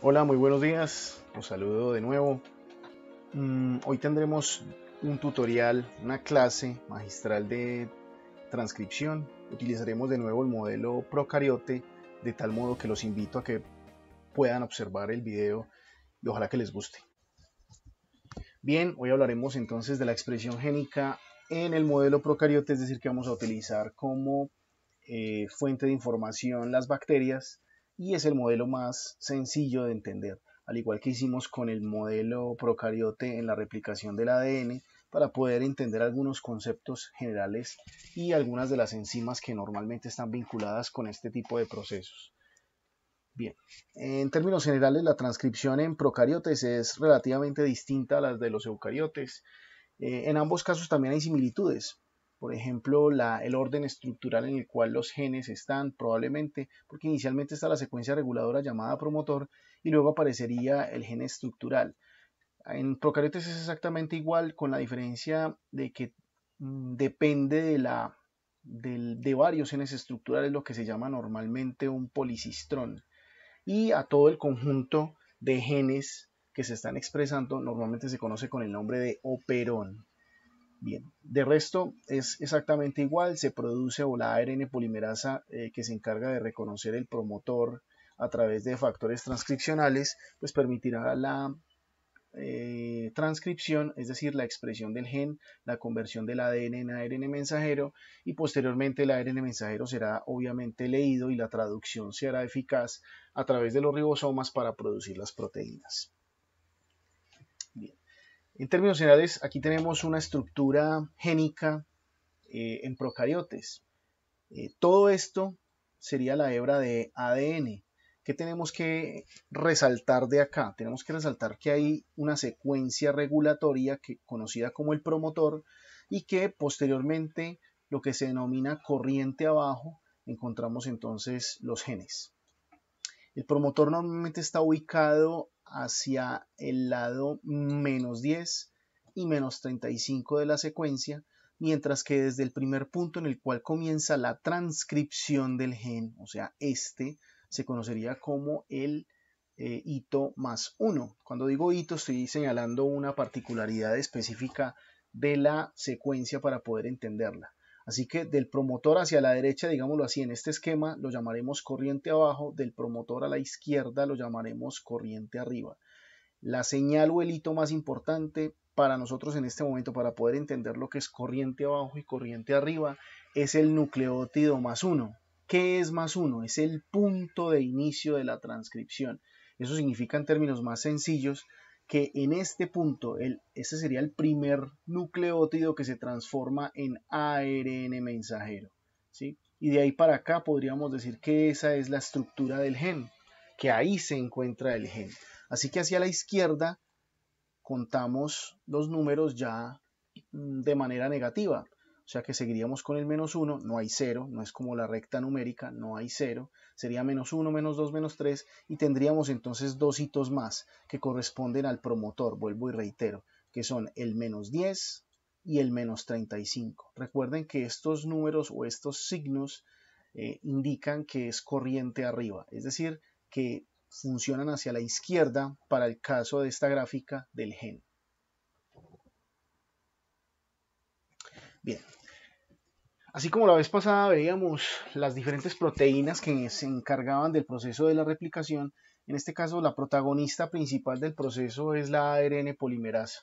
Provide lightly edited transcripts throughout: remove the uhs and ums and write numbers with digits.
Hola, muy buenos días. Los saludo de nuevo. Hoy tendremos un tutorial, una clase magistral de transcripción. Utilizaremos de nuevo el modelo Procariote, de tal modo que los invito a que puedan observar el video y ojalá que les guste. Bien, hoy hablaremos entonces de la expresión génica en el modelo Procariote, es decir, que vamos a utilizar como fuente de información las bacterias y es el modelo más sencillo de entender, al igual que hicimos con el modelo procariote en la replicación del ADN para poder entender algunos conceptos generales y algunas de las enzimas que normalmente están vinculadas con este tipo de procesos. Bien, en términos generales la transcripción en procariotes es relativamente distinta a las de los eucariotes. En ambos casos también hay similitudes. Por ejemplo, el orden estructural en el cual los genes están probablemente, porque inicialmente está la secuencia reguladora llamada promotor y luego aparecería el gen estructural. En procariotes es exactamente igual, con la diferencia de que depende de varios genes estructurales, lo que se llama normalmente un policistrón. Y a todo el conjunto de genes que se están expresando normalmente se conoce con el nombre de operón. Bien, de resto es exactamente igual, se produce o la ARN polimerasa que se encarga de reconocer el promotor a través de factores transcripcionales, pues permitirá la transcripción, es decir, la expresión del gen, la conversión del ADN en ARN mensajero y posteriormente el ARN mensajero será obviamente leído y la traducción se hará eficaz a través de los ribosomas para producir las proteínas. Bien. En términos generales, aquí tenemos una estructura génica en procariotes. Todo esto sería la hebra de ADN. ¿Qué tenemos que resaltar de acá? Tenemos que resaltar que hay una secuencia regulatoria conocida como el promotor y que posteriormente lo que se denomina corriente abajo encontramos entonces los genes. El promotor normalmente está ubicado hacia el lado -10 y -35 de la secuencia, mientras que desde el primer punto en el cual comienza la transcripción del gen, o sea, se conocería como el hito +1. Cuando digo hito estoy señalando una particularidad específica de la secuencia para poder entenderla. Así que del promotor hacia la derecha, digámoslo así, en este esquema lo llamaremos corriente abajo, del promotor a la izquierda lo llamaremos corriente arriba. La señal o el hito más importante para nosotros en este momento para poder entender lo que es corriente abajo y corriente arriba es el nucleótido +1. ¿Qué es +1? Es el punto de inicio de la transcripción. Eso significa en términos más sencillos que en este punto, ese sería el primer nucleótido que se transforma en ARN mensajero, ¿sí? Y de ahí para acá podríamos decir que esa es la estructura del gen, que ahí se encuentra el gen. Así que hacia la izquierda contamos los números ya de manera negativa. O sea que seguiríamos con el -1, no hay 0, no es como la recta numérica, no hay 0, sería -1, -2, -3 y tendríamos entonces dos hitos más que corresponden al promotor, vuelvo y reitero, que son el -10 y el -35. Recuerden que estos números o estos signos indican que es corriente arriba, es decir, que funcionan hacia la izquierda para el caso de esta gráfica del gen. Bien, así como la vez pasada veíamos las diferentes proteínas que se encargaban del proceso de la replicación, en este caso la protagonista principal del proceso es la ARN polimerasa,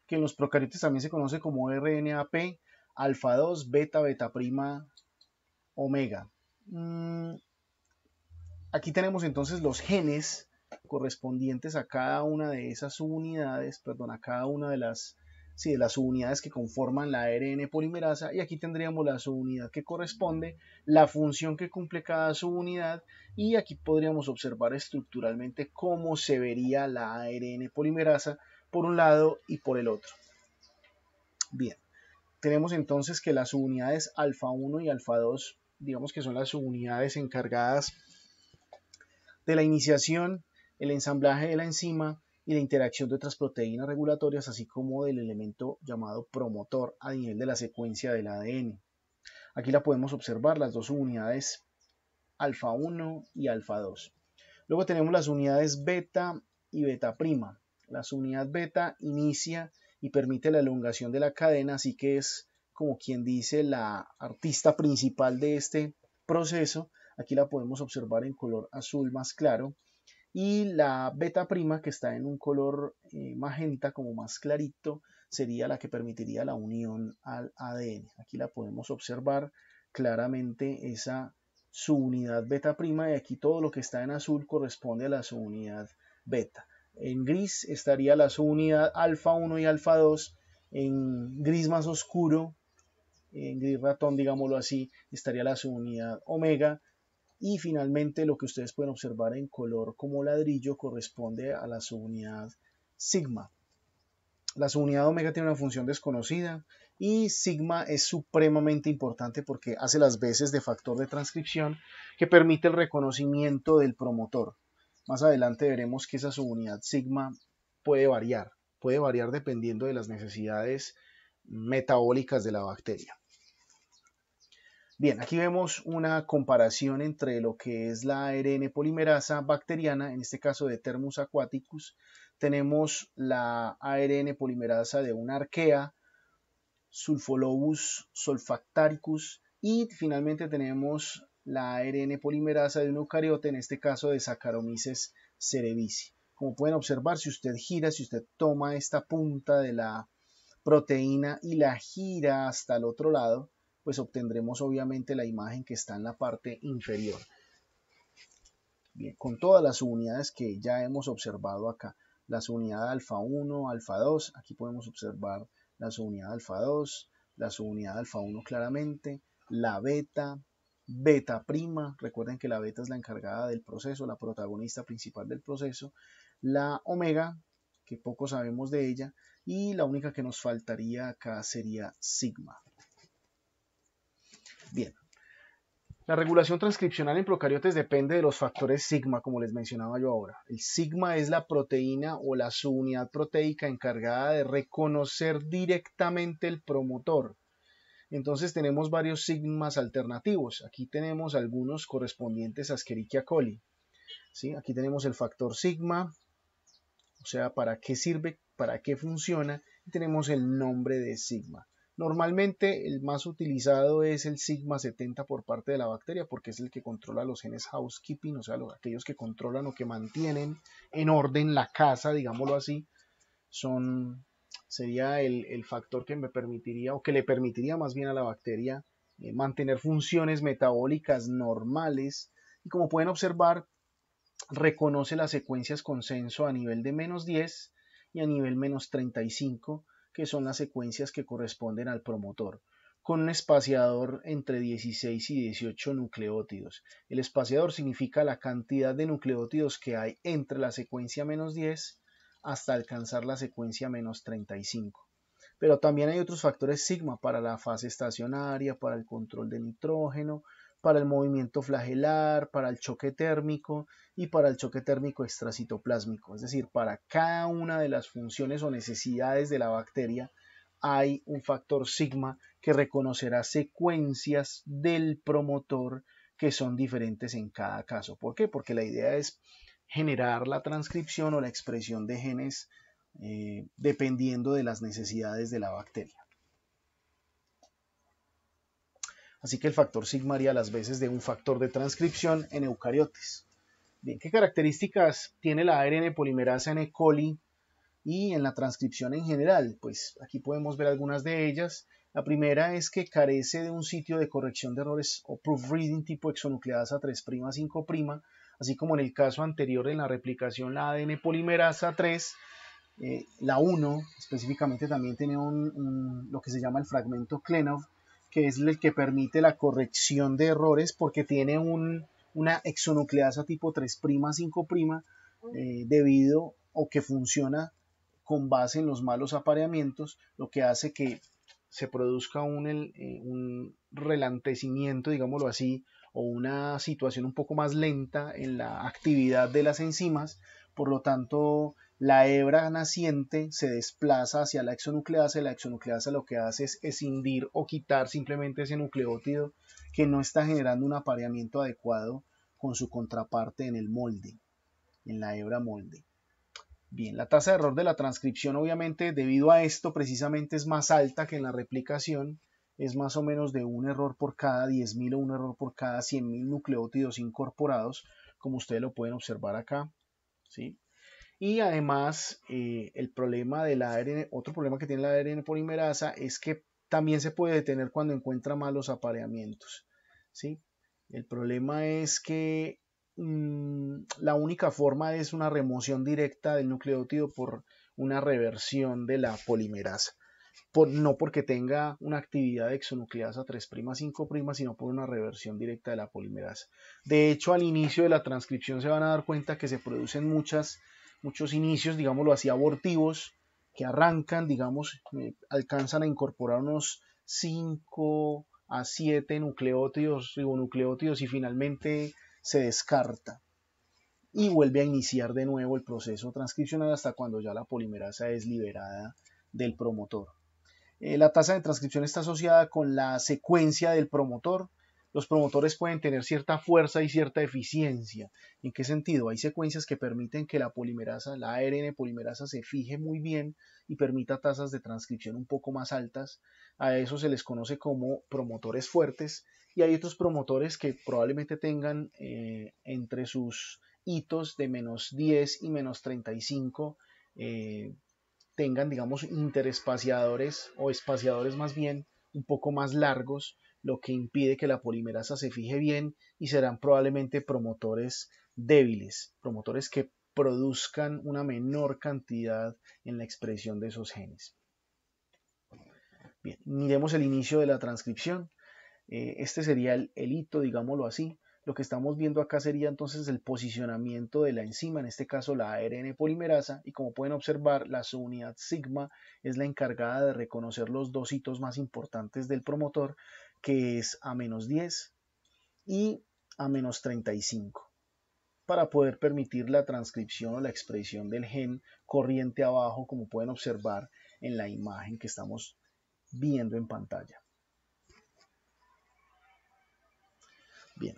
que en los procariotes también se conoce como RNAP, alfa 2, beta, beta prima, omega. Aquí tenemos entonces los genes correspondientes a cada una de esas subunidades, perdón, a cada una de las subunidades que conforman la ARN polimerasa y aquí tendríamos la subunidad que corresponde, la función que cumple cada subunidad y aquí podríamos observar estructuralmente cómo se vería la ARN polimerasa por un lado y por el otro. Bien, tenemos entonces que las subunidades alfa 1 y alfa 2, digamos que son las subunidades encargadas de la iniciación, el ensamblaje de la enzima y la interacción de otras proteínas regulatorias, así como del elemento llamado promotor a nivel de la secuencia del ADN. Aquí la podemos observar, las dos subunidades alfa 1 y alfa 2. Luego tenemos las unidades beta y beta prima. La subunidad beta inicia y permite la elongación de la cadena, así que es como quien dice la artista principal de este proceso. Aquí la podemos observar en color azul más claro. Y la beta prima, que está en un color magenta como más clarito, sería la que permitiría la unión al ADN. Aquí la podemos observar claramente esa subunidad beta prima, y aquí todo lo que está en azul corresponde a la subunidad beta. En gris estaría la subunidad alfa 1 y alfa 2. En gris más oscuro, en gris ratón, digámoslo así, estaría la subunidad omega. Y finalmente lo que ustedes pueden observar en color como ladrillo corresponde a la subunidad sigma. La subunidad omega tiene una función desconocida y sigma es supremamente importante porque hace las veces de factor de transcripción que permite el reconocimiento del promotor. Más adelante veremos que esa subunidad sigma puede variar dependiendo de las necesidades metabólicas de la bacteria. Bien, aquí vemos una comparación entre lo que es la ARN polimerasa bacteriana, en este caso de Thermus aquaticus. Tenemos la ARN polimerasa de una arquea, Sulfolobus sulfactaricus, y finalmente tenemos la ARN polimerasa de un eucariote, en este caso de Saccharomyces cerevisiae. Como pueden observar, si usted gira, si usted toma esta punta de la proteína y la gira hasta el otro lado, pues obtendremos obviamente la imagen que está en la parte inferior. Bien, con todas las unidades que ya hemos observado acá, la subunidad alfa 1, alfa 2, aquí podemos observar la subunidad alfa 2, la subunidad alfa 1 claramente, la beta, beta prima, recuerden que la beta es la encargada del proceso, la protagonista principal del proceso, la omega, que poco sabemos de ella, y la única que nos faltaría acá sería sigma. Bien, la regulación transcripcional en procariotes depende de los factores sigma, como les mencionaba yo ahora. El sigma es la proteína o la subunidad proteica encargada de reconocer directamente el promotor. Entonces tenemos varios sigmas alternativos. Aquí tenemos algunos correspondientes a Escherichia coli. ¿Sí? Aquí tenemos el factor sigma, o sea, para qué sirve, para qué funciona, y tenemos el nombre de sigma. Normalmente el más utilizado es el sigma 70 por parte de la bacteria porque es el que controla los genes housekeeping, o sea, aquellos que controlan o que mantienen en orden la casa, digámoslo así, sería el factor que me permitiría o que le permitiría más bien a la bacteria mantener funciones metabólicas normales. Y como pueden observar, reconoce las secuencias consenso a nivel de -10 y a nivel -35, que son las secuencias que corresponden al promotor, con un espaciador entre 16 y 18 nucleótidos. El espaciador significa la cantidad de nucleótidos que hay entre la secuencia -10 hasta alcanzar la secuencia -35. Pero también hay otros factores sigma para la fase estacionaria, para el control de nitrógeno, para el movimiento flagelar, para el choque térmico y para el choque térmico extracitoplásmico. Es decir, para cada una de las funciones o necesidades de la bacteria hay un factor sigma que reconocerá secuencias del promotor que son diferentes en cada caso. ¿Por qué? Porque la idea es generar la transcripción o la expresión de genes dependiendo de las necesidades de la bacteria. Así que el factor sigma haría las veces de un factor de transcripción en eucariotes. Bien, ¿qué características tiene la ARN polimerasa en E. coli y en la transcripción en general? Pues aquí podemos ver algunas de ellas. La primera es que carece de un sitio de corrección de errores o proofreading tipo exonucleasa 3', 5', así como en el caso anterior en la replicación la ADN polimerasa 3, la 1 específicamente también tiene lo que se llama el fragmento Klenov, que es el que permite la corrección de errores porque tiene una exonucleasa tipo 3', 5', debido o que funciona con base en los malos apareamientos, lo que hace que se produzca un relantecimiento, digámoslo así, o una situación un poco más lenta en la actividad de las enzimas. Por lo tanto, la hebra naciente se desplaza hacia la exonucleasa y la exonucleasa lo que hace es escindir o quitar simplemente ese nucleótido que no está generando un apareamiento adecuado con su contraparte en el molde. en la hebra molde. Bien, la tasa de error de la transcripción obviamente debido a esto precisamente es más alta que en la replicación, es más o menos de un error por cada 10.000 o un error por cada 100.000 nucleótidos incorporados, como ustedes lo pueden observar acá, ¿sí? Y además el problema del ARN, otro problema que tiene la ARN polimerasa es que también se puede detener cuando encuentra malos apareamientos, ¿sí? El problema es que la única forma es una remoción directa del nucleótido por una reversión de la polimerasa. No porque tenga una actividad de exonucleasa 3'5', sino por una reversión directa de la polimerasa. De hecho, al inicio de la transcripción se van a dar cuenta que se producen muchos inicios, digámoslo así, abortivos, que arrancan, digamos, alcanzan a incorporar unos 5 a 7 nucleótidos, ribonucleótidos, y finalmente se descarta y vuelve a iniciar de nuevo el proceso transcripcional hasta cuando ya la polimerasa es liberada del promotor. La tasa de transcripción está asociada con la secuencia del promotor. Los promotores pueden tener cierta fuerza y cierta eficiencia. ¿En qué sentido? Hay secuencias que permiten que la polimerasa, la ARN polimerasa, se fije muy bien y permita tasas de transcripción un poco más altas. A eso se les conoce como promotores fuertes. Y hay otros promotores que probablemente tengan entre sus hitos de menos 10 y menos 35 tengan, digamos, interespaciadores o espaciadores más bien un poco más largos, lo que impide que la polimerasa se fije bien y serán probablemente promotores débiles, promotores que produzcan una menor cantidad en la expresión de esos genes. Bien, miremos el inicio de la transcripción. Este sería el hito, digámoslo así. Lo que estamos viendo acá sería entonces el posicionamiento de la enzima, en este caso la ARN polimerasa, y como pueden observar, la subunidad sigma es la encargada de reconocer los dos hitos más importantes del promotor, que es a menos 10 y a menos 35, para poder permitir la transcripción o la expresión del gen corriente abajo, como pueden observar en la imagen que estamos viendo en pantalla. Bien,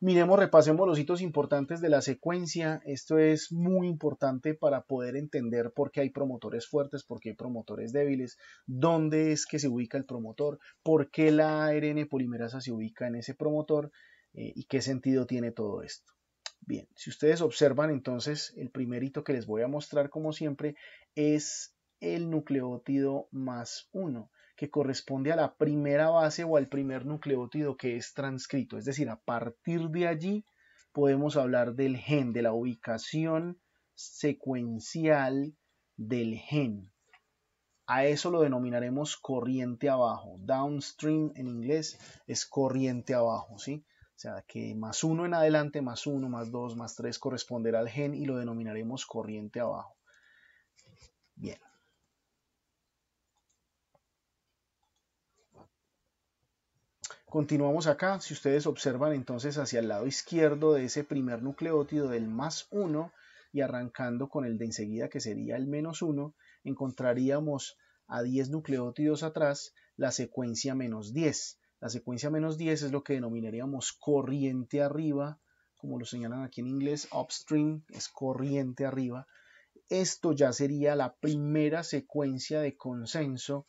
miremos, repasemos los hitos importantes de la secuencia. Esto es muy importante para poder entender por qué hay promotores fuertes, por qué hay promotores débiles, dónde es que se ubica el promotor, por qué la ARN polimerasa se ubica en ese promotor y qué sentido tiene todo esto. Bien, si ustedes observan entonces, el primer hito que les voy a mostrar como siempre es el nucleótido más 1, que corresponde a la primera base o al primer nucleótido que es transcrito. Es decir, a partir de allí podemos hablar del gen, de la ubicación secuencial del gen. A eso lo denominaremos corriente abajo. Downstream en inglés es corriente abajo, ¿sí? O sea, que más 1 en adelante, más 1, más 2, más 3 corresponderá al gen y lo denominaremos corriente abajo. Bien. Continuamos acá. Si ustedes observan entonces hacia el lado izquierdo de ese primer nucleótido del más 1 y arrancando con el de enseguida que sería el menos 1, encontraríamos a 10 nucleótidos atrás la secuencia menos 10. La secuencia menos 10 es lo que denominaríamos corriente arriba, como lo señalan aquí en inglés, upstream es corriente arriba. Esto ya sería la primera secuencia de consenso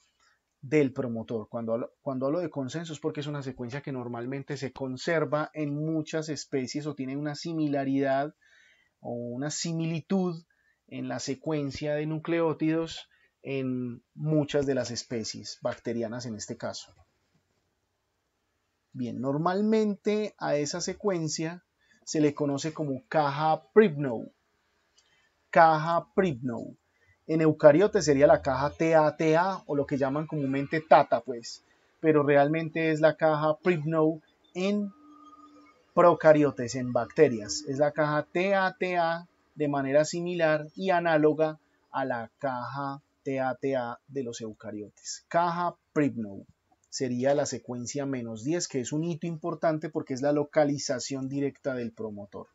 del promotor. Cuando hablo de consenso es porque es una secuencia que normalmente se conserva en muchas especies o tiene una similaridad o una similitud en la secuencia de nucleótidos en muchas de las especies bacterianas en este caso. Bien, normalmente a esa secuencia se le conoce como caja Pribnow. Caja Pribnow. En eucariotes sería la caja TATA o lo que llaman comúnmente TATA, pues, pero realmente es la caja Pribnow en procariotes, en bacterias. Es la caja TATA de manera similar y análoga a la caja TATA de los eucariotes. Caja Pribnow sería la secuencia menos 10, que es un hito importante porque es la localización directa del promotor.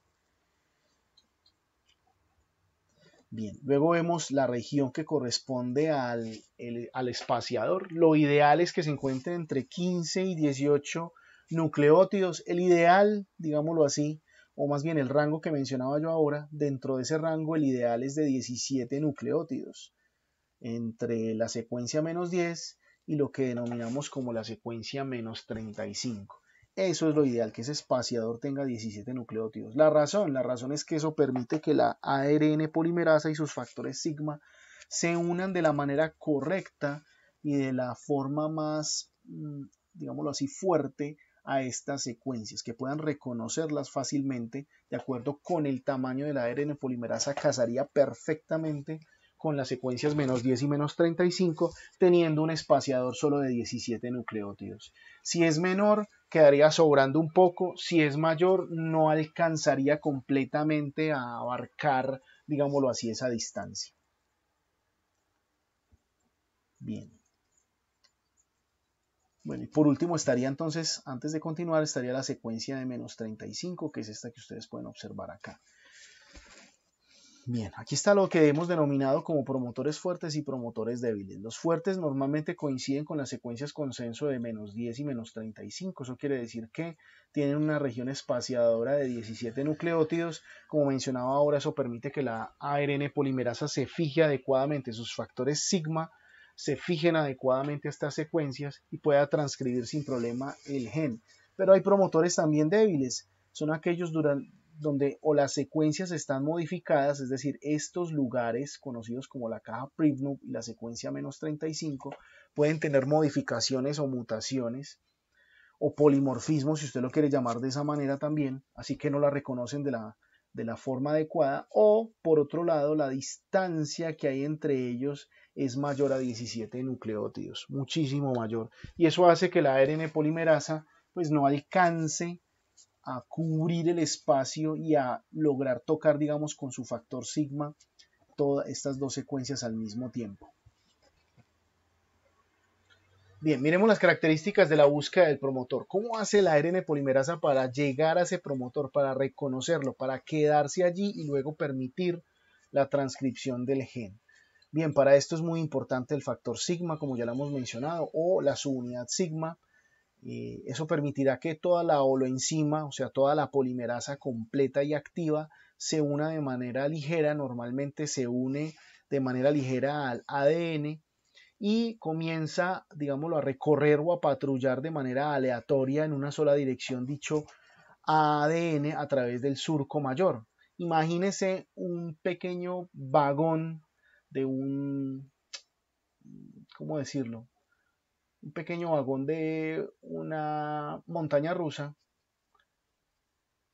Bien, luego vemos la región que corresponde al espaciador. Lo ideal es que se encuentre entre 15 y 18 nucleótidos. El ideal, digámoslo así, o más bien el rango que mencionaba yo ahora, dentro de ese rango el ideal es de 17 nucleótidos, entre la secuencia -10 y lo que denominamos como la secuencia -35. Eso es lo ideal, que ese espaciador tenga 17 nucleótidos. La razón es que eso permite que la ARN polimerasa y sus factores sigma se unan de la manera correcta y de la forma más, digámoslo así, fuerte a estas secuencias, que puedan reconocerlas fácilmente de acuerdo con el tamaño de la ARN polimerasa, casaría perfectamente con las secuencias -10 y -35, teniendo un espaciador solo de 17 nucleótidos. Si es menor, quedaría sobrando un poco. Si es mayor, no alcanzaría completamente a abarcar, digámoslo así, esa distancia. Bien. Bueno, y por último estaría entonces, antes de continuar, estaría la secuencia de -35, que es esta que ustedes pueden observar acá. Bien, aquí está lo que hemos denominado como promotores fuertes y promotores débiles. Los fuertes normalmente coinciden con las secuencias consenso de -10 y -35. Eso quiere decir que tienen una región espaciadora de 17 nucleótidos. Como mencionaba ahora, eso permite que la ARN polimerasa se fije adecuadamente, sus factores sigma se fijen adecuadamente a estas secuencias y pueda transcribir sin problema el gen. Pero hay promotores también débiles. Son aquellos donde o las secuencias están modificadas, es decir, estos lugares conocidos como la caja Pribnup y la secuencia -35 pueden tener modificaciones o mutaciones o polimorfismos, si usted lo quiere llamar de esa manera también, así que no la reconocen de la forma adecuada, o por otro lado, la distancia que hay entre ellos es mayor a 17 nucleótidos, muchísimo mayor, y eso hace que la ARN polimerasa pues no alcance a cubrir el espacio y a lograr tocar, digamos, con su factor sigma todas estas dos secuencias al mismo tiempo. Bien, miremos las características de la búsqueda del promotor. ¿Cómo hace la ARN polimerasa para llegar a ese promotor, para reconocerlo, para quedarse allí y luego permitir la transcripción del gen? Bien, para esto es muy importante el factor sigma, como ya lo hemos mencionado, o la subunidad sigma. Eso permitirá que toda la holoenzima, o sea, toda la polimerasa completa y activa, se una de manera ligera. Normalmente se une de manera ligera al ADN y comienza, digámoslo, a recorrer o a patrullar de manera aleatoria en una sola dirección dicho ADN a través del surco mayor. Imagínese un pequeño vagón de ¿cómo decirlo? Un pequeño vagón de una montaña rusa,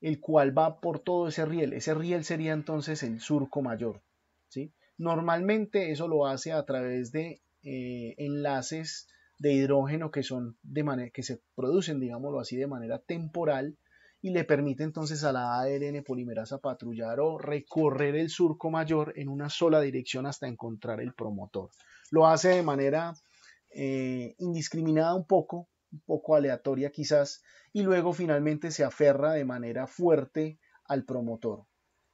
el cual va por todo ese riel. Ese riel sería entonces el surco mayor, ¿sí? Normalmente eso lo hace a través de enlaces de hidrógeno que son que se producen, digámoslo así, de manera temporal y le permite entonces a la ARN polimerasa patrullar o recorrer el surco mayor en una sola dirección hasta encontrar el promotor. Lo hace de manera indiscriminada un poco aleatoria quizás, y luego finalmente se aferra de manera fuerte al promotor.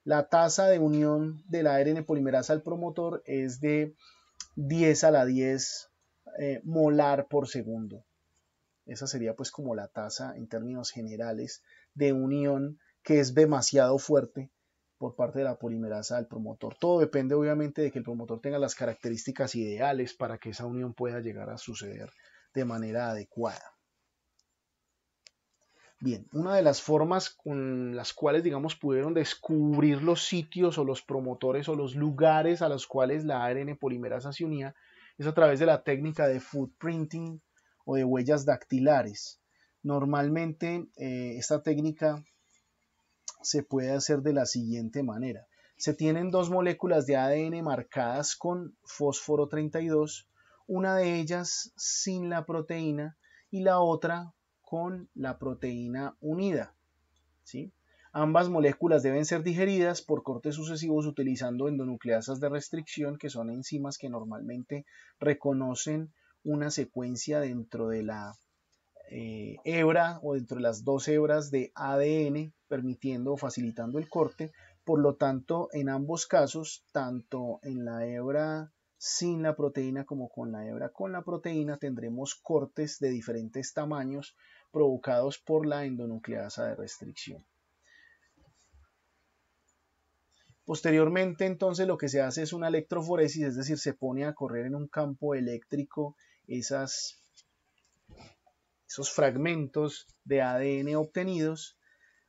La tasa de unión de la ARN polimerasa al promotor es de 10 a la 10 molar por segundo. Esa sería pues como la tasa en términos generales de unión, que es demasiado fuerte por parte de la polimerasa al promotor. Todo depende obviamente de que el promotor tenga las características ideales para que esa unión pueda llegar a suceder de manera adecuada. Bien, una de las formas con las cuales, digamos, pudieron descubrir los sitios o los promotores o los lugares a los cuales la ARN polimerasa se unía es a través de la técnica de footprinting o de huellas dactilares. Normalmente esta técnica se puede hacer de la siguiente manera. Se tienen dos moléculas de ADN marcadas con fósforo 32, una de ellas sin la proteína y la otra con la proteína unida, ¿sí? Ambas moléculas deben ser digeridas por cortes sucesivos utilizando endonucleasas de restricción, que son enzimas que normalmente reconocen una secuencia dentro de la hebra o dentro de las dos hebras de ADN, permitiendo o facilitando el corte. Por lo tanto, en ambos casos, tanto en la hebra sin la proteína como con la hebra con la proteína, tendremos cortes de diferentes tamaños provocados por la endonucleasa de restricción. Posteriormente, entonces, lo que se hace es una electroforesis, es decir, se pone a correr en un campo eléctrico esos fragmentos de ADN obtenidos,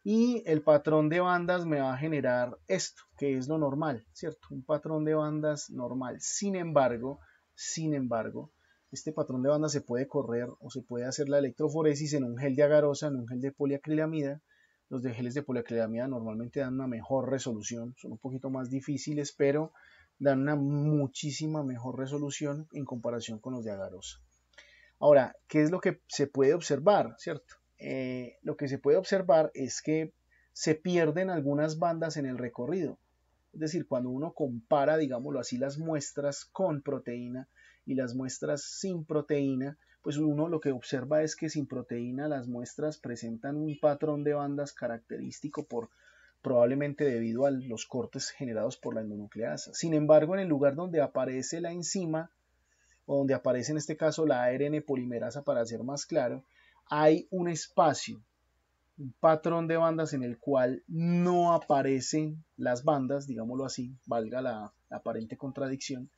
y el patrón de bandas me va a generar esto, que es lo normal, ¿cierto? Un patrón de bandas normal. Sin embargo, este patrón de bandas se puede correr o se puede hacer la electroforesis en un gel de agarosa, en un gel de poliacrilamida. Los de geles de poliacrilamida normalmente dan una mejor resolución, son un poquito más difíciles, pero dan una muchísima mejor resolución en comparación con los de agarosa. Ahora, ¿qué es lo que se puede observar, cierto? Lo que se puede observar es que se pierden algunas bandas en el recorrido. Es decir, cuando uno compara, digámoslo así, las muestras con proteína y las muestras sin proteína, pues uno lo que observa es que sin proteína las muestras presentan un patrón de bandas característico probablemente debido a los cortes generados por la endonucleasa. Sin embargo, en el lugar donde aparece la enzima, o donde aparece en este caso la ARN polimerasa, para ser más claro, hay un espacio, un patrón de bandas en el cual no aparecen las bandas, digámoslo así, valga la aparente contradicción,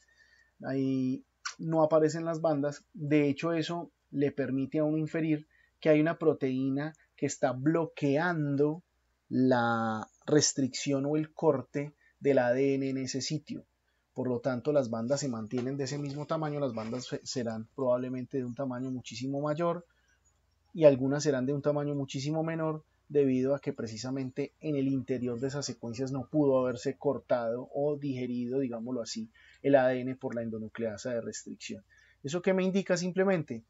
ahí no aparecen las bandas. De hecho, eso le permite a uno inferir que hay una proteína que está bloqueando la restricción o el corte del ADN en ese sitio. Por lo tanto, las bandas se mantienen de ese mismo tamaño, las bandas serán probablemente de un tamaño muchísimo mayor y algunas serán de un tamaño muchísimo menor, debido a que precisamente en el interior de esas secuencias no pudo haberse cortado o digerido, digámoslo así, el ADN por la endonucleasa de restricción. ¿Eso qué me indica? Simplemente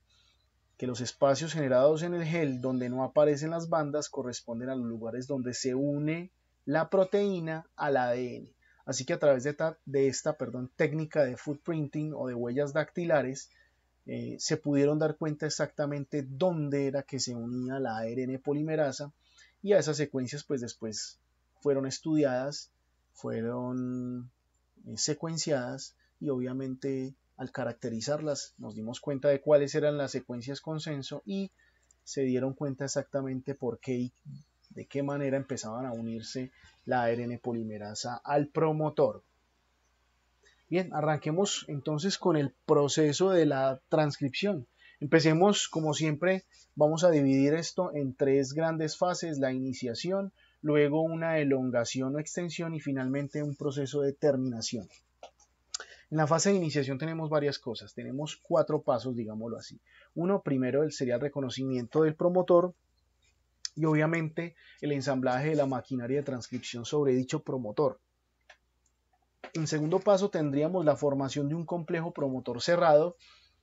que los espacios generados en el gel donde no aparecen las bandas corresponden a los lugares donde se une la proteína al ADN. Así que a través de esta técnica de footprinting o de huellas dactilares, se pudieron dar cuenta exactamente dónde era que se unía la ARN polimerasa, y a esas secuencias pues después fueron estudiadas, fueron secuenciadas, y obviamente al caracterizarlas nos dimos cuenta de cuáles eran las secuencias consenso y se dieron cuenta exactamente por qué y de qué manera empezaban a unirse la ARN polimerasa al promotor. Bien, arranquemos entonces con el proceso de la transcripción. Empecemos, como siempre, vamos a dividir esto en tres grandes fases: la iniciación, luego una elongación o extensión y finalmente un proceso de terminación. En la fase de iniciación tenemos varias cosas, tenemos 4 pasos, digámoslo así. Uno, primero sería el reconocimiento del promotor y obviamente el ensamblaje de la maquinaria de transcripción sobre dicho promotor. En segundo paso tendríamos la formación de un complejo promotor cerrado.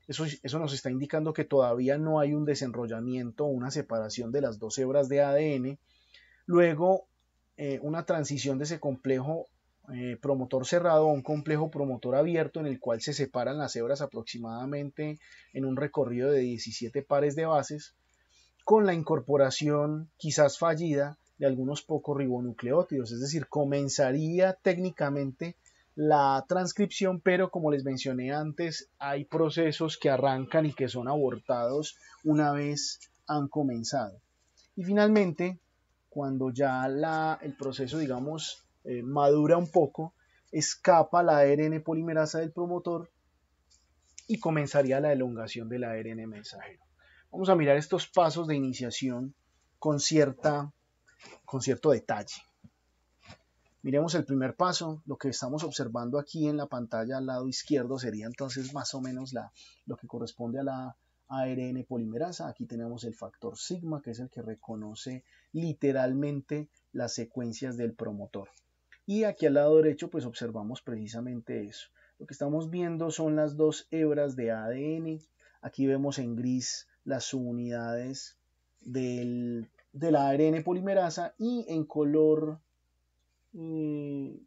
Eso nos está indicando que todavía no hay un desenrollamiento o una separación de las dos hebras de ADN. Luego, una transición de ese complejo promotor cerrado a un complejo promotor abierto, en el cual se separan las hebras aproximadamente en un recorrido de 17 pares de bases, con la incorporación quizás fallida de algunos pocos ribonucleótidos. Es decir, comenzaría técnicamente la transcripción, pero como les mencioné antes, hay procesos que arrancan y que son abortados una vez han comenzado. Y finalmente, cuando ya el proceso, digamos, madura un poco, escapa la ARN polimerasa del promotor y comenzaría la elongación del ARN mensajero. Vamos a mirar estos pasos de iniciación con cierto detalle. Miremos el primer paso. Lo que estamos observando aquí en la pantalla al lado izquierdo sería entonces más o menos lo que corresponde a la ARN polimerasa. Aquí tenemos el factor sigma, que es el que reconoce literalmente las secuencias del promotor. Y aquí al lado derecho pues observamos precisamente eso. Lo que estamos viendo son las dos hebras de ADN. Aquí vemos en gris las subunidades de la ARN polimerasa, y en color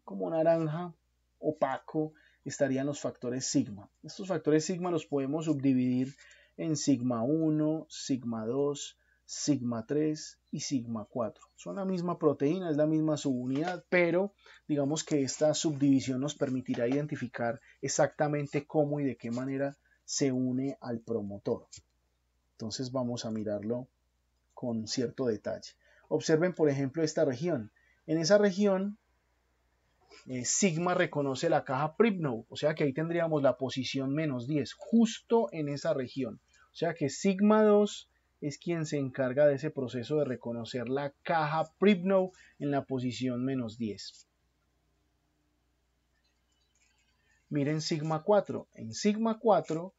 como naranja opaco estarían los factores sigma. Estos factores sigma los podemos subdividir en sigma 1, sigma 2, sigma 3 y sigma 4. Son la misma proteína, es la misma subunidad, pero digamos que esta subdivisión nos permitirá identificar exactamente cómo y de qué manera se une al promotor. Entonces vamos a mirarlo con cierto detalle. Observen, por ejemplo, esta región. En esa región sigma reconoce la caja Pribnow, o sea que ahí tendríamos la posición -10, justo en esa región. O sea que sigma 2 es quien se encarga de ese proceso de reconocer la caja Pribnow en la posición -10. Miren sigma 4. En sigma 4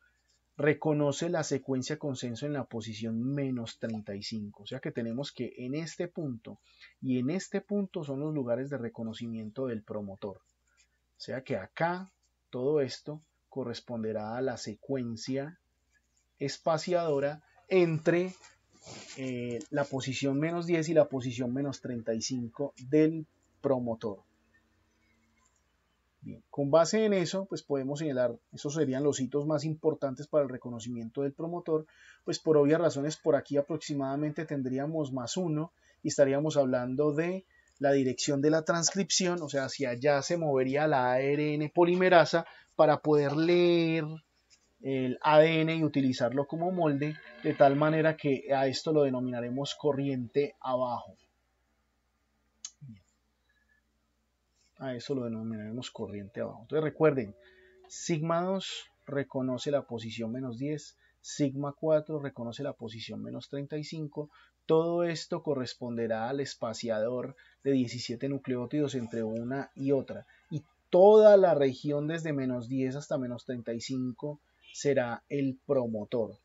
reconoce la secuencia consenso en la posición -35. O sea que tenemos que en este punto y en este punto son los lugares de reconocimiento del promotor. O sea que acá todo esto corresponderá a la secuencia espaciadora entre la posición -10 y la posición -35 del promotor. Bien, con base en eso, pues podemos señalar, esos serían los hitos más importantes para el reconocimiento del promotor, pues por obvias razones por aquí aproximadamente tendríamos +1 y estaríamos hablando de la dirección de la transcripción, o sea, hacia allá se movería la ARN polimerasa para poder leer el ADN y utilizarlo como molde, de tal manera que a esto lo denominaremos corriente abajo. A eso lo denominaremos corriente abajo. Entonces recuerden, sigma 2 reconoce la posición -10, sigma 4 reconoce la posición -35. Todo esto corresponderá al espaciador de 17 nucleótidos entre una y otra. Y toda la región desde -10 hasta -35 será el promotor.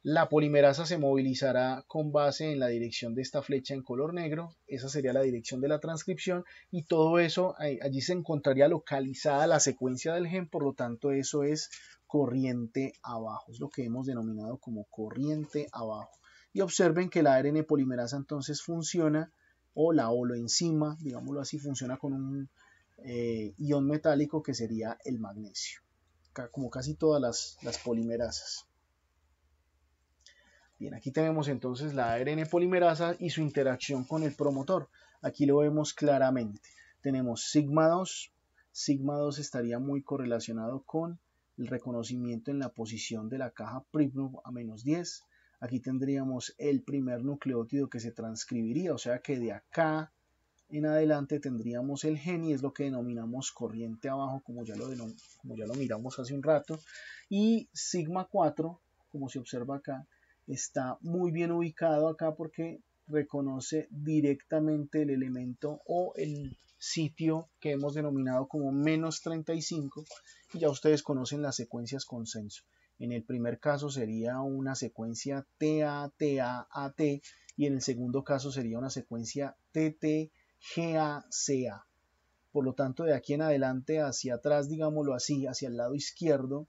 La polimerasa se movilizará con base en la dirección de esta flecha en color negro, esa sería la dirección de la transcripción y todo eso, allí se encontraría localizada la secuencia del gen, por lo tanto eso es corriente abajo, es lo que hemos denominado como corriente abajo. Y observen que la ARN polimerasa entonces funciona, o la holoenzima, digámoslo así, funciona con un ion metálico que sería el magnesio, como casi todas las polimerasas. Bien, aquí tenemos entonces la ARN polimerasa y su interacción con el promotor. Aquí lo vemos claramente. Tenemos sigma 2. Sigma 2 estaría muy correlacionado con el reconocimiento en la posición de la caja Pribnow a -10. Aquí tendríamos el primer nucleótido que se transcribiría, o sea que de acá en adelante tendríamos el gen y es lo que denominamos corriente abajo, como ya lo miramos hace un rato. Y sigma 4, como se observa acá, está muy bien ubicado acá porque reconoce directamente el elemento o el sitio que hemos denominado como -35 y ya ustedes conocen las secuencias consenso. En el primer caso sería una secuencia TA-TA-AT y en el segundo caso sería una secuencia TT-GA-CA. Por lo tanto, de aquí en adelante hacia atrás, digámoslo así, hacia el lado izquierdo,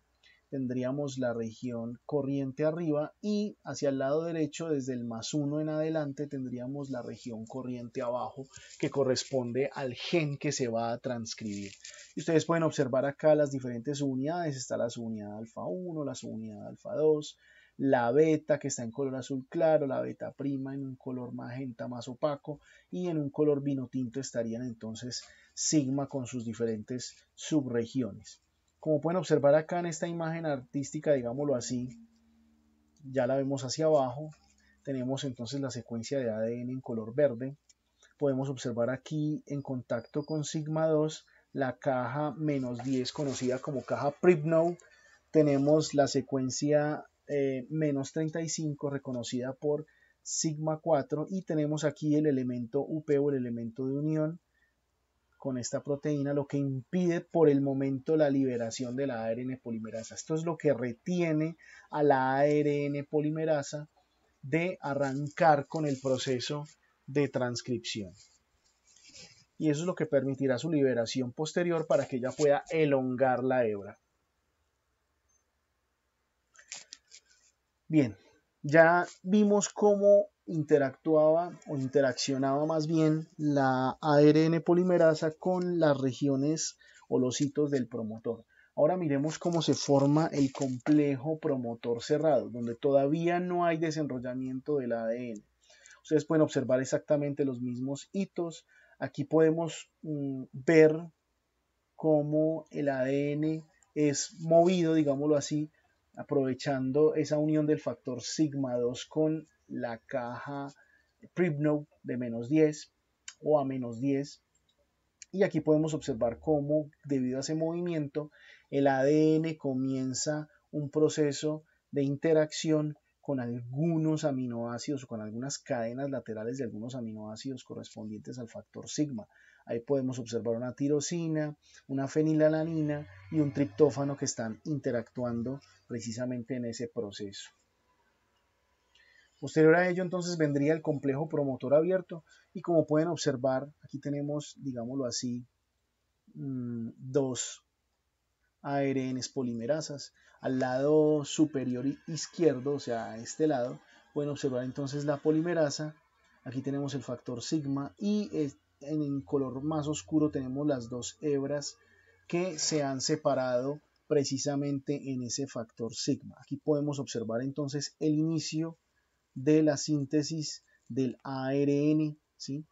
tendríamos la región corriente arriba y hacia el lado derecho, desde el +1 en adelante, tendríamos la región corriente abajo que corresponde al gen que se va a transcribir. Y ustedes pueden observar acá las diferentes subunidades, está la subunidad alfa 1, la subunidad alfa 2, la beta que está en color azul claro, la beta prima en un color magenta más opaco y en un color vino tinto estarían entonces sigma con sus diferentes subregiones. Como pueden observar acá en esta imagen artística, digámoslo así, ya la vemos hacia abajo, tenemos entonces la secuencia de ADN en color verde. Podemos observar aquí en contacto con sigma 2 la caja -10 conocida como caja Pribnow. Tenemos la secuencia -35 reconocida por sigma 4 y tenemos aquí el elemento UP o el elemento de unión con esta proteína, lo que impide por el momento la liberación de la ARN polimerasa. Esto es lo que retiene a la ARN polimerasa de arrancar con el proceso de transcripción. Y eso es lo que permitirá su liberación posterior para que ella pueda elongar la hebra. Bien, ya vimos cómo interactuaba o interaccionaba más bien la ARN polimerasa con las regiones o los hitos del promotor. Ahora miremos cómo se forma el complejo promotor cerrado, donde todavía no hay desenrollamiento del ADN. Ustedes pueden observar exactamente los mismos hitos. Aquí podemos ver cómo el ADN es movido, digámoslo así, aprovechando esa unión del factor sigma 2 con la caja Pribnow de -10 o a -10. Y aquí podemos observar cómo, debido a ese movimiento, el ADN comienza un proceso de interacción con algunos aminoácidos o con algunas cadenas laterales de algunos aminoácidos correspondientes al factor sigma. Ahí podemos observar una tirosina, una fenilalanina y un triptófano que están interactuando precisamente en ese proceso. Posterior a ello, entonces, vendría el complejo promotor abierto y como pueden observar, aquí tenemos, digámoslo así, dos ARNs polimerasas. Al lado superior izquierdo, o sea, a este lado, pueden observar entonces la polimerasa. Aquí tenemos el factor sigma y en color más oscuro tenemos las dos hebras que se han separado precisamente en ese factor sigma. Aquí podemos observar entonces el inicio de la síntesis del ARN, ¿sí?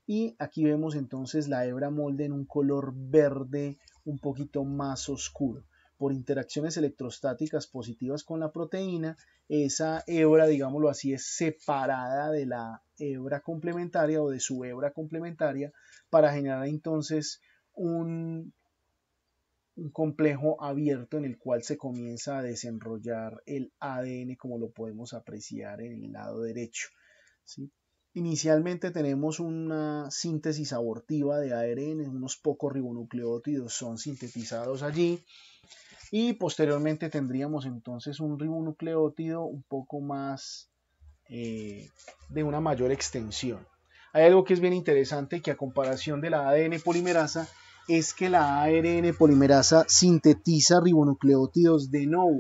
Y aquí vemos entonces la hebra molde en un color verde un poquito más oscuro. Por interacciones electrostáticas positivas con la proteína, esa hebra, digámoslo así, es separada de la hebra complementaria o de su hebra complementaria para generar entonces un complejo abierto en el cual se comienza a desenrollar el ADN como lo podemos apreciar en el lado derecho, ¿sí? Inicialmente tenemos una síntesis abortiva de ARN, unos pocos ribonucleótidos son sintetizados allí y posteriormente tendríamos entonces un ribonucleótido un poco más de una mayor extensión. Hay algo que es bien interesante que a comparación de la ADN polimerasa es que la ARN polimerasa sintetiza ribonucleótidos de novo.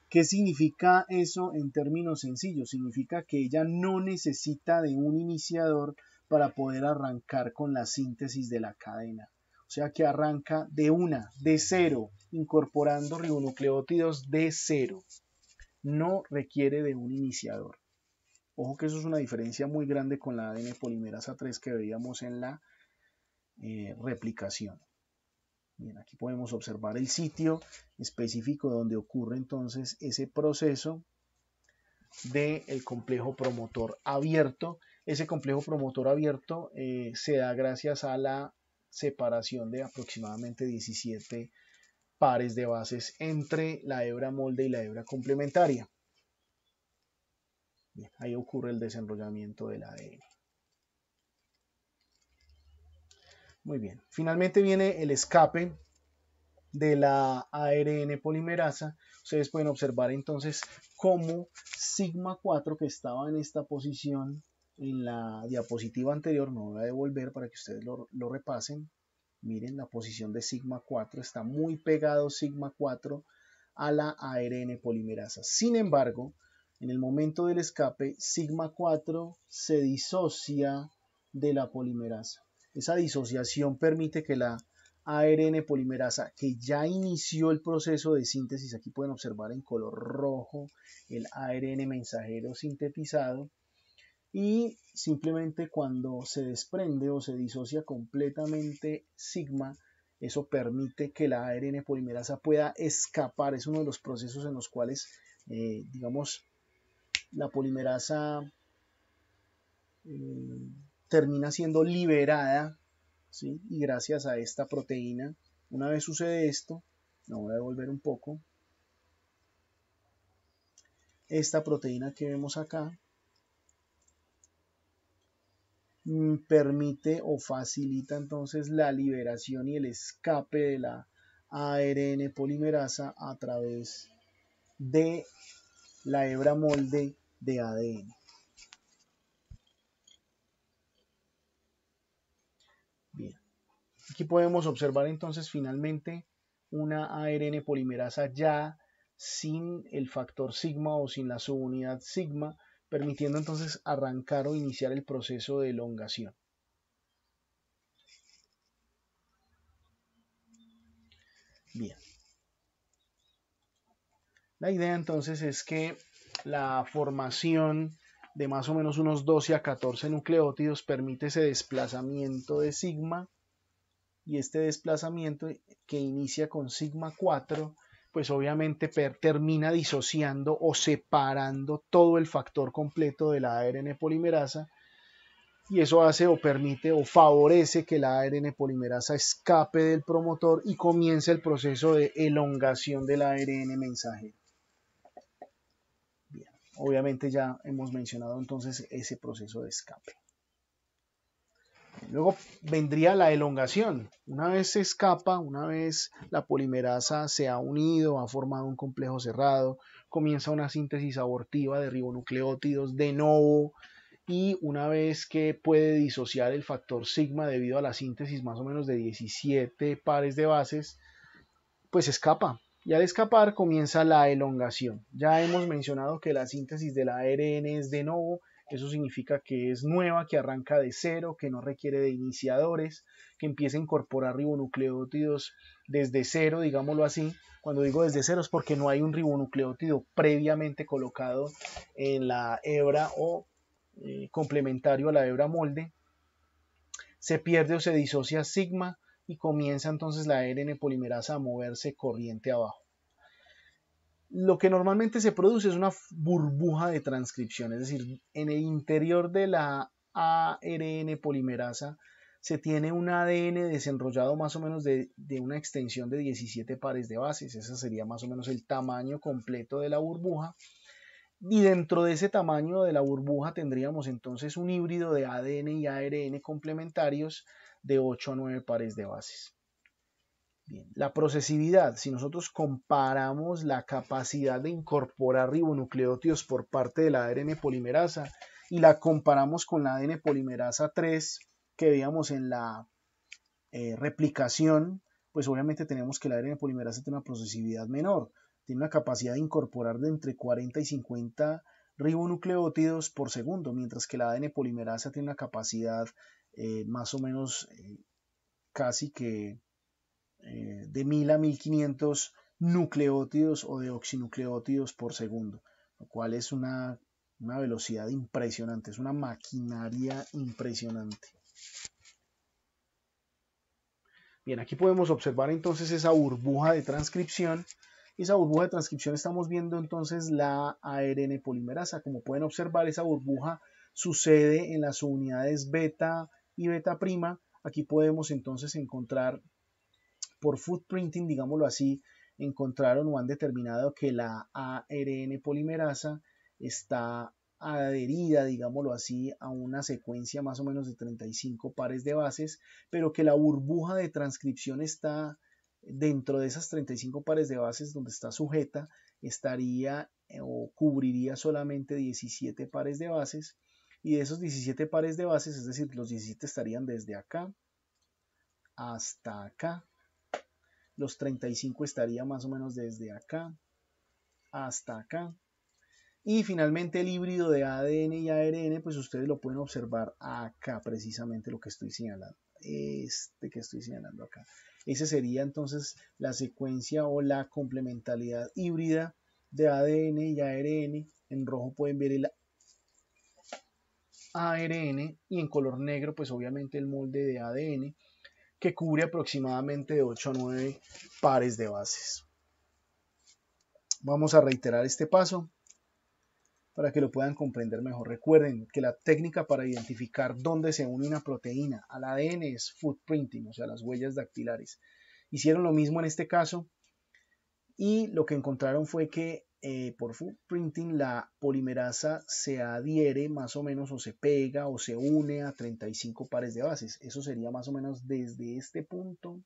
¿Qué significa eso en términos sencillos? Significa que ella no necesita de un iniciador para poder arrancar con la síntesis de la cadena. O sea que arranca de cero, incorporando ribonucleótidos de cero. No requiere de un iniciador. Ojo que eso es una diferencia muy grande con la ADN polimerasa 3 que veíamos en la replicación. Bien, aquí podemos observar el sitio específico donde ocurre entonces ese proceso del complejo promotor abierto. Ese complejo promotor abierto se da gracias a la separación de aproximadamente 17 pares de bases entre la hebra molde y la hebra complementaria. Bien, ahí ocurre el desenrollamiento del ADN. Muy bien, finalmente viene el escape de la ARN polimerasa. Ustedes pueden observar entonces cómo sigma 4 que estaba en esta posición en la diapositiva anterior, me voy a devolver para que ustedes lo repasen. Miren, la posición de sigma 4 está muy pegado sigma 4 a la ARN polimerasa. Sin embargo, en el momento del escape, sigma 4 se disocia de la polimerasa. Esa disociación permite que la ARN polimerasa, que ya inició el proceso de síntesis, aquí pueden observar en color rojo el ARN mensajero sintetizado, y simplemente cuando se desprende o se disocia completamente sigma, eso permite que la ARN polimerasa pueda escapar. Es uno de los procesos en los cuales, digamos, la polimerasa termina siendo liberada, ¿sí? Y gracias a esta proteína, una vez sucede esto, me voy a devolver un poco, esta proteína que vemos acá permite o facilita entonces la liberación y el escape de la ARN polimerasa a través de la hebra molde de ADN. Bien, aquí podemos observar entonces finalmente una ARN polimerasa ya sin el factor sigma o sin la subunidad sigma, permitiendo entonces arrancar o iniciar el proceso de elongación. Bien. La idea entonces es que la formación de más o menos unos 12 a 14 nucleótidos permite ese desplazamiento de sigma, y este desplazamiento que inicia con sigma 4 pues obviamente termina disociando o separando todo el factor completo de la ARN polimerasa y eso hace o permite o favorece que la ARN polimerasa escape del promotor y comience el proceso de elongación del ARN mensajero. Bien, obviamente ya hemos mencionado entonces ese proceso de escape. Luego vendría la elongación. Una vez se escapa, una vez la polimerasa se ha unido, ha formado un complejo cerrado, comienza una síntesis abortiva de ribonucleótidos de novo, y una vez que puede disociar el factor sigma debido a la síntesis más o menos de 17 pares de bases, pues escapa. Y al escapar comienza la elongación. Ya hemos mencionado que la síntesis de la ARN es de novo. Eso significa que es nueva, que arranca de cero, que no requiere de iniciadores, que empieza a incorporar ribonucleótidos desde cero, digámoslo así. Cuando digo desde cero es porque no hay un ribonucleótido previamente colocado en la hebra o complementario a la hebra molde. Se pierde o se disocia sigma y comienza entonces la ARN polimerasa a moverse corriente abajo. Lo que normalmente se produce es una burbuja de transcripción, es decir, en el interior de la ARN polimerasa se tiene un ADN desenrollado más o menos de una extensión de 17 pares de bases. Ese sería más o menos el tamaño completo de la burbuja. Y dentro de ese tamaño de la burbuja tendríamos entonces un híbrido de ADN y ARN complementarios de 8 a 9 pares de bases. Bien, la procesividad, si nosotros comparamos la capacidad de incorporar ribonucleótidos por parte de la ARN polimerasa y la comparamos con la ADN polimerasa 3 que veíamos en la replicación, pues obviamente tenemos que la ARN polimerasa tiene una procesividad menor, tiene una capacidad de incorporar de entre 40 y 50 ribonucleótidos por segundo, mientras que la ADN polimerasa tiene una capacidad más o menos casi que de 1000 a 1500 nucleótidos o deoxinucleótidos por segundo, lo cual es una velocidad impresionante, es una maquinaria impresionante. Bien, aquí podemos observar entonces esa burbuja de transcripción. Esa burbuja de transcripción estamos viendo entonces la ARN polimerasa. Como pueden observar, esa burbuja sucede en las unidades beta y beta prima. Aquí podemos entonces encontrar por footprinting, digámoslo así, encontraron o han determinado que la ARN polimerasa está adherida, digámoslo así, a una secuencia más o menos de 35 pares de bases, pero que la burbuja de transcripción está dentro de esas 35 pares de bases donde está sujeta, estaría o cubriría solamente 17 pares de bases, y de esos 17 pares de bases, es decir, los 17 estarían desde acá hasta acá. Los 35 estaría más o menos desde acá hasta acá. Y finalmente el híbrido de ADN y ARN, pues ustedes lo pueden observar acá, precisamente lo que estoy señalando. Este que estoy señalando acá. Ese sería entonces la secuencia o la complementariedad híbrida de ADN y ARN. En rojo pueden ver el ARN y en color negro, pues obviamente el molde de ADN, que cubre aproximadamente de 8 a 9 pares de bases. Vamos a reiterar este paso para que lo puedan comprender mejor. Recuerden que la técnica para identificar dónde se une una proteína al ADN es footprinting, o sea, las huellas dactilares. Hicieron lo mismo en este caso y lo que encontraron fue que por footprinting la polimerasa se adhiere más o menos o se pega o se une a 35 pares de bases. Eso sería más o menos desde este punto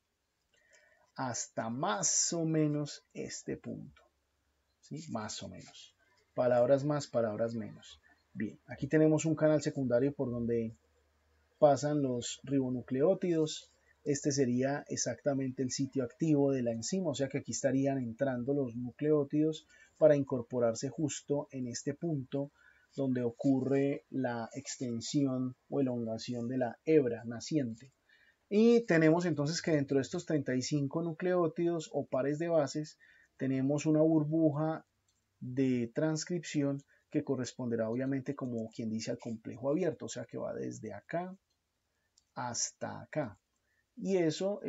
hasta más o menos este punto. ¿Sí? Más o menos. Palabras más, palabras menos. Bien, aquí tenemos un canal secundario por donde pasan los ribonucleótidos. Este sería exactamente el sitio activo de la enzima, o sea que aquí estarían entrando los nucleótidos para incorporarse justo en este punto donde ocurre la extensión o elongación de la hebra naciente. Y tenemos entonces que dentro de estos 35 nucleótidos o pares de bases tenemos una burbuja de transcripción que corresponderá obviamente como quien dice al complejo abierto, o sea que va desde acá hasta acá. Y eso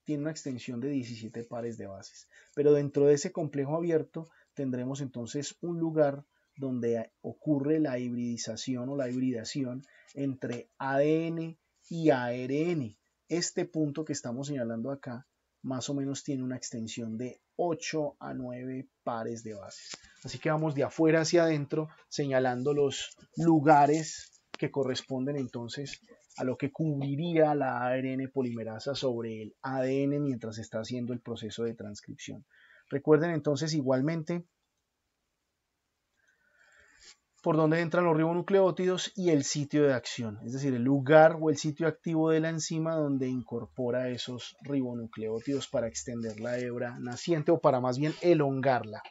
tiene una extensión de 17 pares de bases. Pero dentro de ese complejo abierto tendremos entonces un lugar donde ocurre la hibridización o la hibridación entre ADN y ARN. Este punto que estamos señalando acá más o menos tiene una extensión de 8 a 9 pares de bases. Así que vamos de afuera hacia adentro señalando los lugares que corresponden entonces a lo que cubriría la ARN polimerasa sobre el ADN mientras está haciendo el proceso de transcripción. Recuerden entonces igualmente por dónde entran los ribonucleótidos y el sitio de acción, es decir, el lugar o el sitio activo de la enzima donde incorpora esos ribonucleótidos para extender la hebra naciente o para más bien elongarla.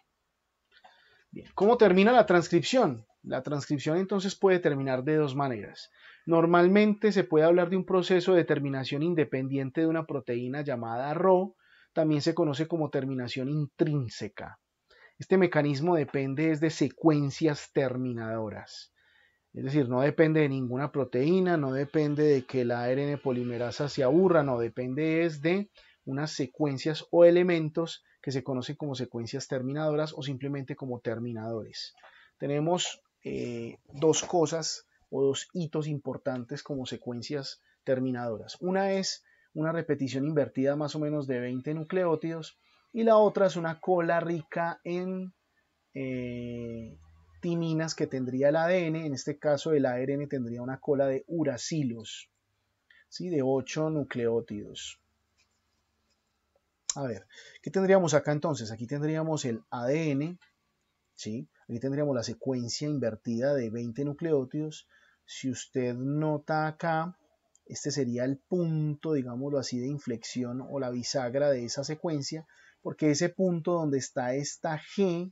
Bien, ¿cómo termina la transcripción? La transcripción entonces puede terminar de dos maneras. Normalmente se puede hablar de un proceso de terminación independiente de una proteína llamada Rho, también se conoce como terminación intrínseca. Este mecanismo depende de secuencias terminadoras. Es decir, no depende de ninguna proteína, no depende de que la ARN polimerasa se aburra, no, depende de unas secuencias o elementos que se conocen como secuencias terminadoras o simplemente como terminadores. Tenemos dos cosas o dos hitos importantes como secuencias terminadoras. Una es una repetición invertida más o menos de 20 nucleótidos y la otra es una cola rica en timinas que tendría el ADN. En este caso el ARN tendría una cola de uracilos, ¿sí? De 8 nucleótidos. A ver, ¿qué tendríamos acá entonces? Aquí tendríamos el ADN, ¿sí? Aquí tendríamos la secuencia invertida de 20 nucleótidos. Si usted nota acá, este sería el punto, digámoslo así, de inflexión o la bisagra de esa secuencia, porque ese punto donde está esta G,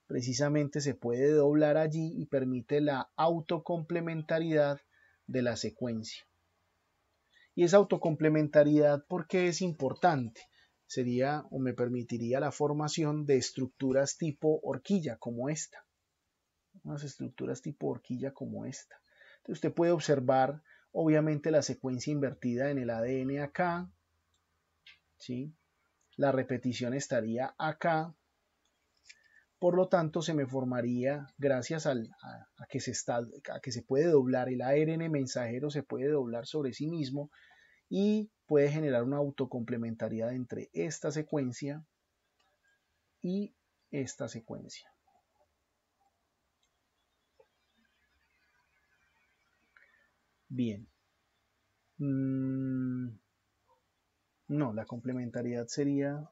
precisamente se puede doblar allí y permite la autocomplementariedad de la secuencia. Y esa autocomplementariedad, ¿por qué es importante? Sería o me permitiría la formación de estructuras tipo horquilla como esta. Unas estructuras tipo horquilla como esta. Entonces usted puede observar obviamente la secuencia invertida en el ADN acá, ¿sí? La repetición estaría acá. Por lo tanto, se me formaría, gracias a que se puede doblar, el ARN mensajero se puede doblar sobre sí mismo y puede generar una autocomplementariedad entre esta secuencia y esta secuencia. Bien. No, la complementariedad sería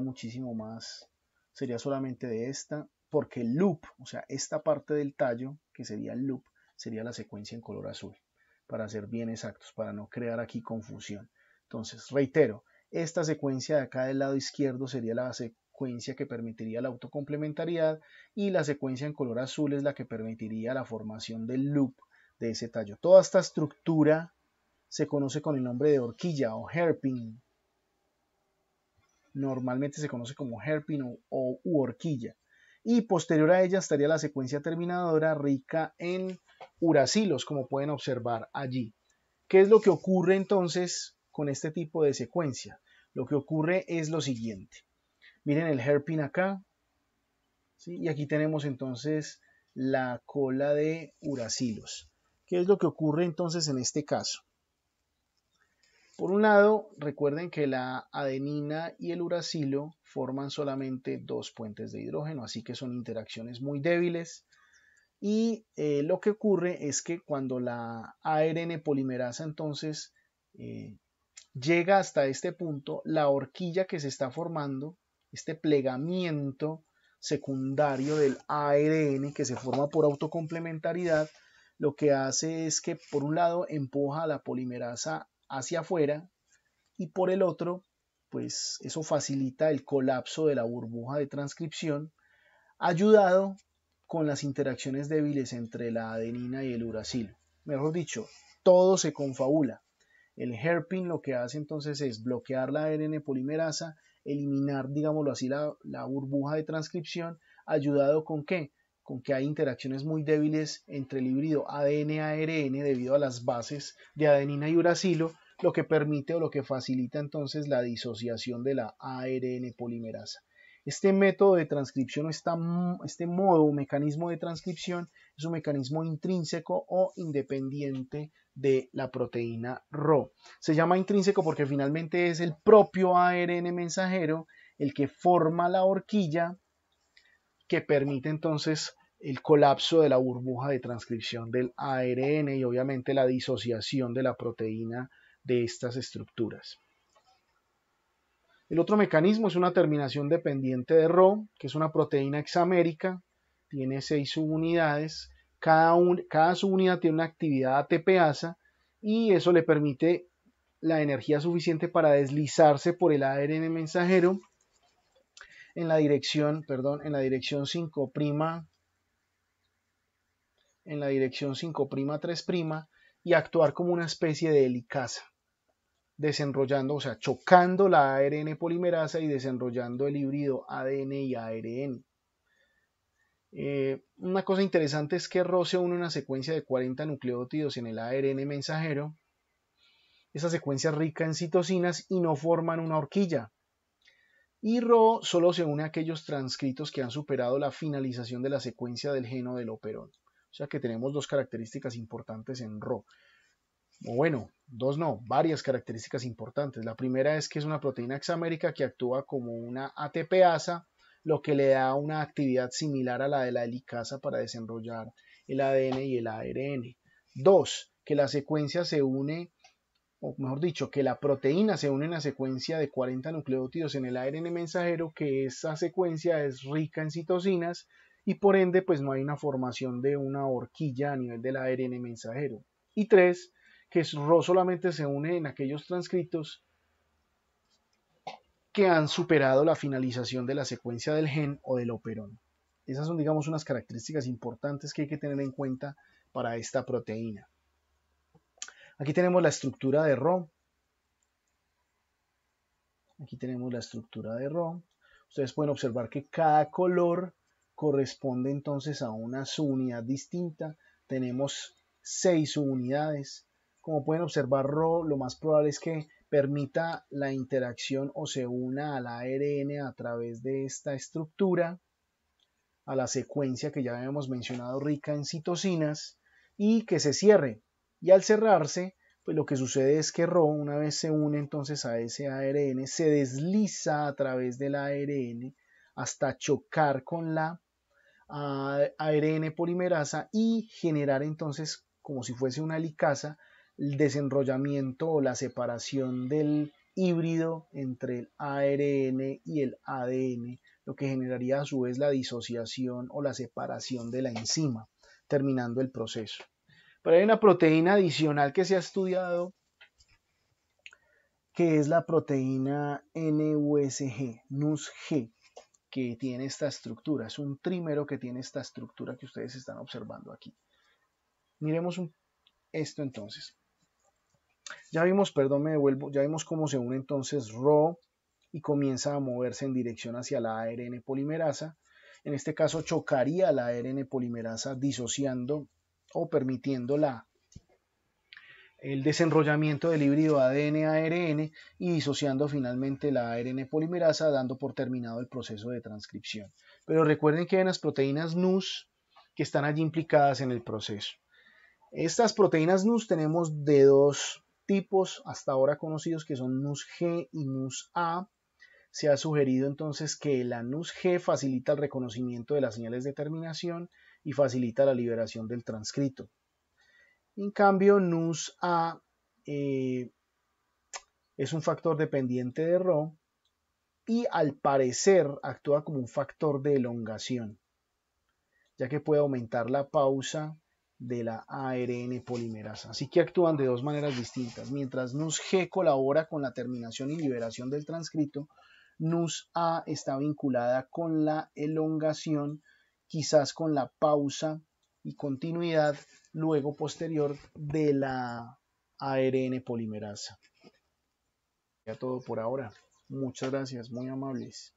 muchísimo más, sería solamente de esta, porque el loop, o sea, esta parte del tallo, que sería el loop, sería la secuencia en color azul, para ser bien exactos, para no crear aquí confusión. Entonces, reitero, esta secuencia de acá del lado izquierdo sería la secuencia que permitiría la autocomplementariedad y la secuencia en color azul es la que permitiría la formación del loop de ese tallo. Toda esta estructura se conoce con el nombre de horquilla o hairpin. Normalmente se conoce como hairpin o horquilla. Y posterior a ella estaría la secuencia terminadora rica en uracilos, como pueden observar allí. ¿Qué es lo que ocurre entonces con este tipo de secuencia? Lo que ocurre es lo siguiente. Miren el hairpin acá, ¿sí? Y aquí tenemos entonces la cola de uracilos. ¿Qué es lo que ocurre entonces en este caso? Por un lado, recuerden que la adenina y el uracilo forman solamente dos puentes de hidrógeno, así que son interacciones muy débiles. Y lo que ocurre es que cuando la ARN polimerasa entonces llega hasta este punto, la horquilla que se está formando, este plegamiento secundario del ARN que se forma por autocomplementariedad, lo que hace es que por un lado empuja a la polimerasa hacia afuera y por el otro, pues eso facilita el colapso de la burbuja de transcripción, ayudado con las interacciones débiles entre la adenina y el uracilo. Mejor dicho, todo se confabula. El hairpin lo que hace entonces es bloquear la ARN polimerasa, eliminar, digámoslo así, la burbuja de transcripción, ayudado con ¿qué? Con que hay interacciones muy débiles entre el híbrido ADN-ARN debido a las bases de adenina y uracilo, lo que permite o lo que facilita entonces la disociación de la ARN polimerasa. Este método de transcripción o este modo o mecanismo de transcripción es un mecanismo intrínseco o independiente de la proteína Rho. Se llama intrínseco porque finalmente es el propio ARN mensajero el que forma la horquilla que permite entonces el colapso de la burbuja de transcripción del ARN y obviamente la disociación de la proteína de estas estructuras. El otro mecanismo es una terminación dependiente de Rho, que es una proteína hexamérica, tiene 6 subunidades, cada subunidad tiene una actividad ATPasa y eso le permite la energía suficiente para deslizarse por el ARN mensajero en la dirección 5', en la dirección 5'3' y actuar como una especie de helicasa, desenrollando, o sea, chocando la ARN polimerasa y desenrollando el híbrido ADN y ARN. Una cosa interesante es que Rho se une a una secuencia de 40 nucleótidos en el ARN mensajero. Esa secuencia es rica en citosinas y no forman una horquilla. Y Rho solo se une a aquellos transcritos que han superado la finalización de la secuencia del gen o del operón. O sea que tenemos dos características importantes en Rho. O bueno, dos no, varias características importantes. La primera es que es una proteína hexamérica que actúa como una ATPasa, lo que le da una actividad similar a la de la helicasa para desenrollar el ADN y el ARN. Dos, que la secuencia se une, o mejor dicho, que la proteína se une en la secuencia de 40 nucleótidos en el ARN mensajero, que esa secuencia es rica en citosinas y por ende pues no hay una formación de una horquilla a nivel del ARN mensajero. Y tres, que Rho solamente se une en aquellos transcritos que han superado la finalización de la secuencia del gen o del operón. Esas son, digamos, unas características importantes que hay que tener en cuenta para esta proteína. Aquí tenemos la estructura de Rho. Aquí tenemos la estructura de Rho. Ustedes pueden observar que cada color corresponde entonces a una subunidad distinta. Tenemos 6 subunidades. Como pueden observar, Rho lo más probable es que permita la interacción o se una al ARN a través de esta estructura, a la secuencia que ya habíamos mencionado rica en citosinas, y que se cierre. Y al cerrarse, pues lo que sucede es que Rho, una vez se une entonces a ese ARN, se desliza a través del ARN hasta chocar con la ARN polimerasa y generar entonces, como si fuese una helicasa, el desenrollamiento o la separación del híbrido entre el ARN y el ADN, lo que generaría a su vez la disociación o la separación de la enzima, terminando el proceso. Pero hay una proteína adicional que se ha estudiado, que es la proteína NUSG, NUSG, que tiene esta estructura. Es un trímero que tiene esta estructura que ustedes están observando aquí. Miremos esto entonces. Ya vimos, perdón, me devuelvo, ya vimos cómo se une entonces Rho y comienza a moverse en dirección hacia la ARN polimerasa. En este caso chocaría la ARN polimerasa disociando o permitiendo el desenrollamiento del híbrido ADN-ARN y disociando finalmente la ARN polimerasa, dando por terminado el proceso de transcripción. Pero recuerden que hay unas proteínas NUS que están allí implicadas en el proceso. Estas proteínas NUS tenemos de dos tipos hasta ahora conocidos, que son NUSG y NUSA. Se ha sugerido entonces que la NUSG facilita el reconocimiento de las señales de terminación y facilita la liberación del transcrito. En cambio, NUSA es un factor dependiente de Rho y al parecer actúa como un factor de elongación, ya que puede aumentar la pausa de la ARN polimerasa. Así que actúan de dos maneras distintas. Mientras NUSG colabora con la terminación y liberación del transcrito, NUSA está vinculada con la elongación, quizás con la pausa y continuidad luego posterior de la ARN polimerasa. Ya todo por ahora. Muchas gracias, muy amables.